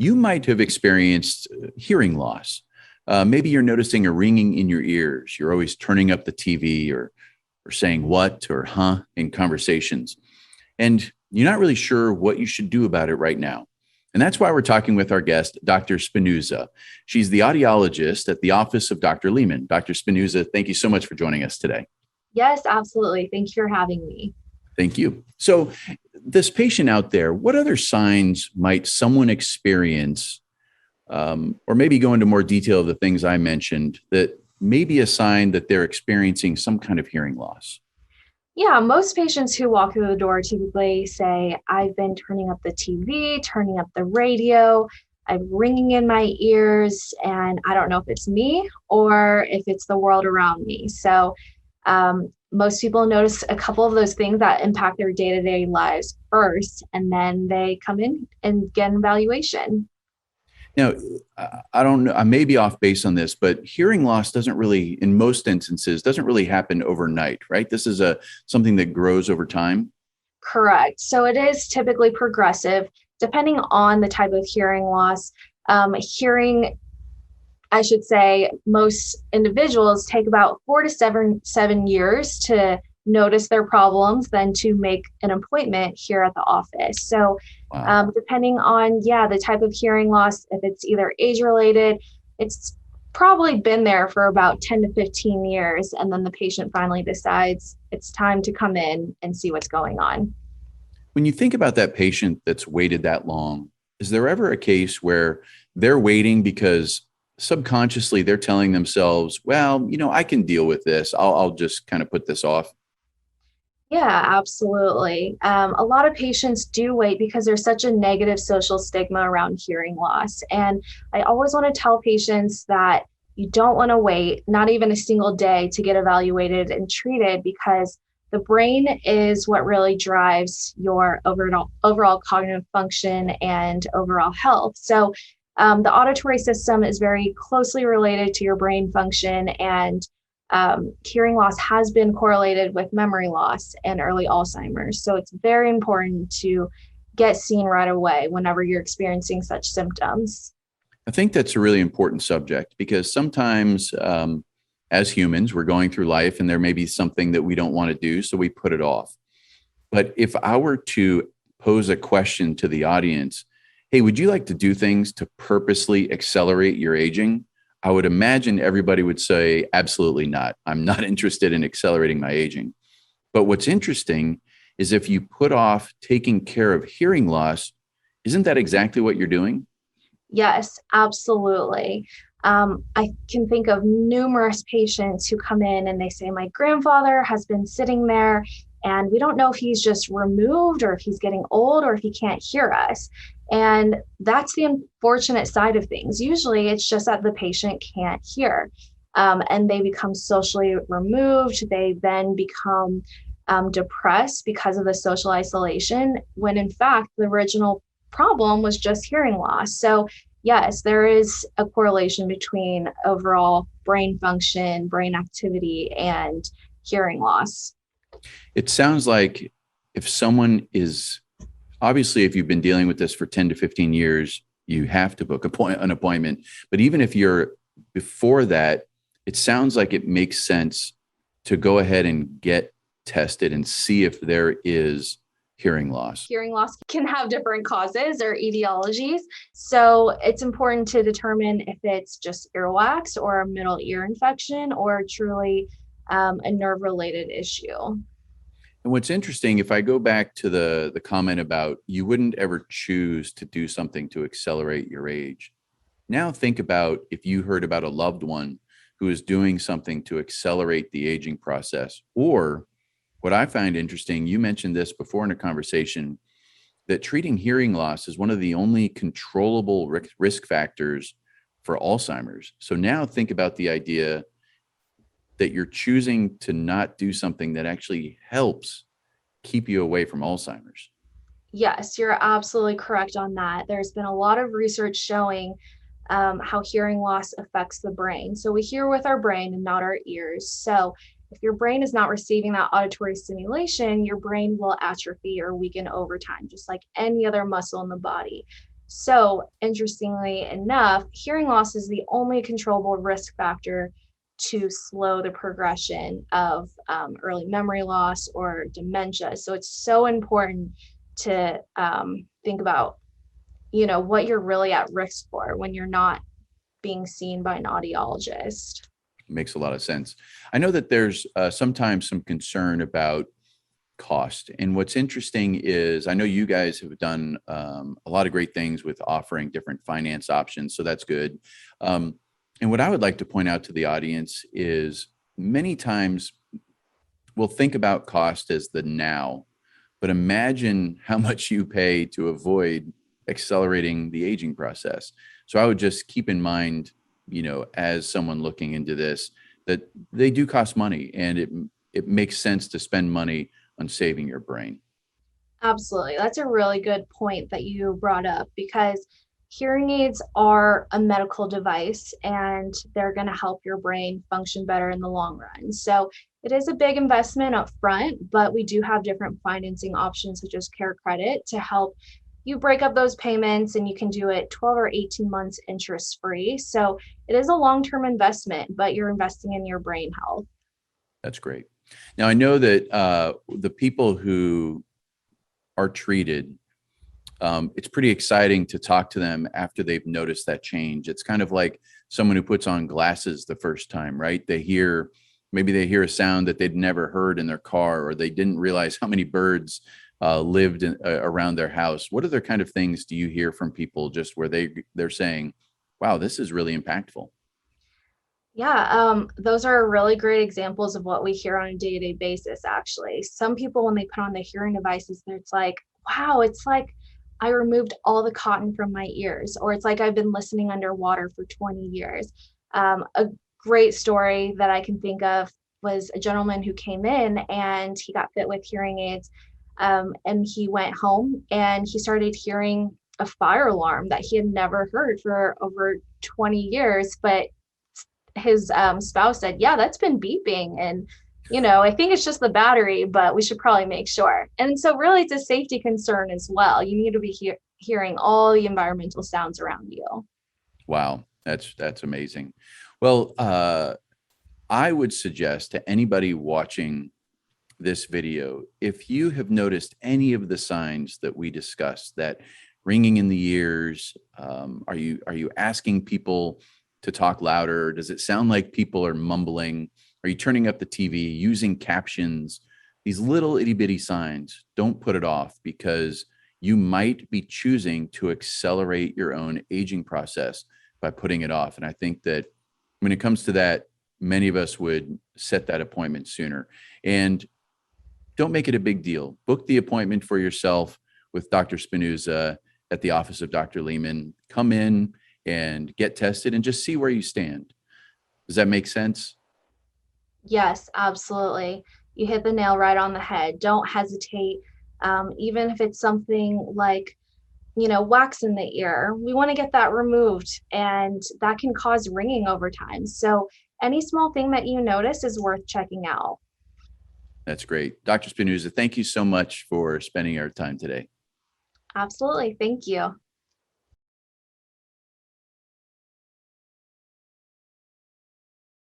You might have experienced hearing loss. Maybe you're noticing a ringing in your ears. You're always turning up the TV or saying what or huh in conversations. And you're not really sure what you should do about it right now. And that's why we're talking with our guest, Dr. Spinuzza. She's the audiologist at the office of Dr. Lehman. Dr. Spinuzza, thank you so much for joining us today. Yes, absolutely. Thank you for having me. Thank you. So this patient out there, what other signs might someone experience, or maybe go into more detail of the things I mentioned, that may be a sign that they're experiencing some kind of hearing loss? Yeah, most patients who walk through the door typically say, I've been turning up the TV, turning up the radio, I'm ringing in my ears, and I don't know if it's me or if it's the world around me. So most people notice a couple of those things that impact their day-to-day lives first, and then they come in and get an evaluation. Now, I don't know, I may be off base on this, but hearing loss doesn't really, in most instances, doesn't really happen overnight, right? This is something that grows over time. Correct. So it is typically progressive, depending on the type of hearing loss. Hearing, I should say, most individuals take about 4 to 7 years to notice their problems, then to make an appointment here at the office. So Wow. depending on, the type of hearing loss, if it's either age related, it's probably been there for about 10 to 15 years. And then the patient finally decides it's time to come in and see what's going on. When you think about that patient that's waited that long, is there ever a case where they're waiting because subconsciously they're telling themselves, well, I can deal with this. I'll just kind of put this off? Yeah, absolutely. A lot of patients do wait because there's such a negative social stigma around hearing loss. And I always want to tell patients that you don't want to wait, not even a single day, to get evaluated and treated, because the brain is what really drives your overall cognitive function and overall health. So the auditory system is very closely related to your brain function, and hearing loss has been correlated with memory loss and early Alzheimer's. So it's very important to get seen right away whenever you're experiencing such symptoms. I think that's a really important subject because sometimes as humans, we're going through life and there may be something that we don't want to do, so we put it off. But if I were to pose a question to the audience, hey, would you like to do things to purposely accelerate your aging? I would imagine everybody would say, absolutely not. I'm not interested in accelerating my aging. But what's interesting is if you put off taking care of hearing loss, isn't that exactly what you're doing? Yes, absolutely. I can think of numerous patients who come in and they say, my grandfather has been sitting there and we don't know if he's just removed or if he's getting old or if he can't hear us. And that's the unfortunate side of things. Usually it's just that the patient can't hear, and they become socially removed. They then become depressed because of the social isolation, when in fact, the original problem was just hearing loss. So yes, there is a correlation between overall brain function, brain activity, and hearing loss. It sounds like if someone is, obviously, if you've been dealing with this for 10 to 15 years, you have to book an appointment. But even if you're before that, it sounds like it makes sense to go ahead and get tested and see if there is hearing loss. Hearing loss can have different causes or etiologies. So it's important to determine if it's just earwax or a middle ear infection or truly a nerve-related issue. And what's interesting, if I go back to the comment about you wouldn't ever choose to do something to accelerate your age. Now think about if you heard about a loved one who is doing something to accelerate the aging process. Or what I find interesting, you mentioned this before in a conversation, that treating hearing loss is one of the only controllable risk factors for Alzheimer's. So now think about the idea that you're choosing to not do something that actually helps keep you away from Alzheimer's. Yes, you're absolutely correct on that. There's been a lot of research showing how hearing loss affects the brain. So we hear with our brain and not our ears. So if your brain is not receiving that auditory stimulation, your brain will atrophy or weaken over time, just like any other muscle in the body. So, interestingly enough, hearing loss is the only controllable risk factor to slow the progression of early memory loss or dementia. So, it's so important to think about, what you're really at risk for when you're not being seen by an audiologist. Makes a lot of sense. I know that there's sometimes some concern about cost. And what's interesting is I know you guys have done a lot of great things with offering different finance options. So that's good. And what I would like to point out to the audience is many times we'll think about cost as the now, but imagine how much you pay to avoid accelerating the aging process. So I would just keep in mind, as someone looking into this, that they do cost money, and it makes sense to spend money on saving your brain. Absolutely. That's a really good point that you brought up because hearing aids are a medical device and they're going to help your brain function better in the long run. So it is a big investment up front, but we do have different financing options such as Care Credit to help you break up those payments, and you can do it 12 or 18 months interest free. So it is a long-term investment, but you're investing in your brain health. That's great. Now I know that the people who are treated, it's pretty exciting to talk to them after they've noticed that change. It's kind of like someone who puts on glasses the first time, right? Maybe they hear a sound that they'd never heard in their car, or they didn't realize how many birds lived around their house. What other kind of things do you hear from people just where they're saying, wow, this is really impactful? Yeah, those are really great examples of what we hear on a day-to-day basis, actually. Some people, when they put on the hearing devices, it's like, wow, it's like I removed all the cotton from my ears, or it's like I've been listening underwater for 20 years. A great story that I can think of was a gentleman who came in and he got fit with hearing aids. And he went home and he started hearing a fire alarm that he had never heard for over 20 years. But his spouse said, yeah, that's been beeping. And, I think it's just the battery, but we should probably make sure. And so, really, it's a safety concern as well. You need to be hearing all the environmental sounds around you. Wow, that's amazing. Well, I would suggest to anybody watching this video, if you have noticed any of the signs that we discussed, that ringing in the ears, are you asking people to talk louder? Does it sound like people are mumbling? Are you turning up the TV, using captions? These little itty bitty signs, don't put it off, because you might be choosing to accelerate your own aging process by putting it off. And I think that when it comes to that, many of us would set that appointment sooner. And don't make it a big deal. Book the appointment for yourself with Dr. Spinuzza at the office of Dr. Lehman. Come in and get tested and just see where you stand. Does that make sense? Yes, absolutely. You hit the nail right on the head. Don't hesitate. Even if it's something like, wax in the ear, we want to get that removed, and that can cause ringing over time. So, any small thing that you notice is worth checking out. That's great. Dr. Spinuzza, thank you so much for spending our time today. Absolutely. Thank you.